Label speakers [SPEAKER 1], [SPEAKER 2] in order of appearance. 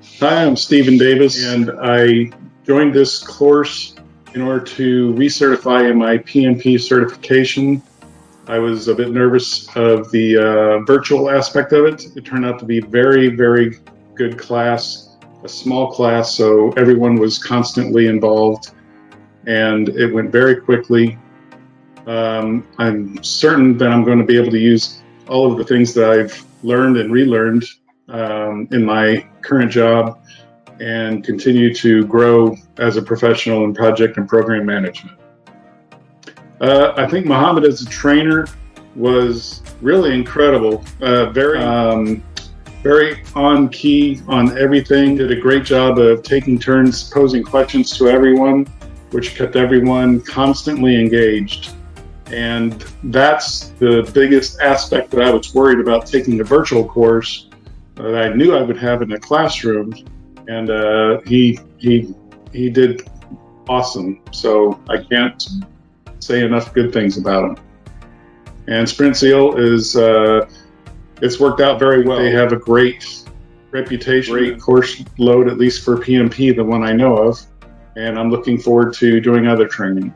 [SPEAKER 1] Hi, I'm Stephen Davis, and I joined this course in order to recertify in my PMP certification. I was a bit nervous of the virtual aspect of it. It turned out to be very, very good class, a small class, so everyone was constantly involved, and it went very quickly. I'm certain that I'm going to be able to use all of the things that I've learned and relearned in my current job and continue to grow as a professional in project and program management. I think Muhammad as a trainer was really incredible, very on key on everything, did a great job of taking turns posing questions to everyone, which kept everyone constantly engaged. And that's the biggest aspect that I was worried about taking a virtual course that I knew I would have in the classroom. And he did awesome. So I can't say enough good things about him. And Sprintzeal is, it's worked out very well. They have a great reputation, great course load, at least for PMP, the one I know of. And I'm looking forward to doing other training.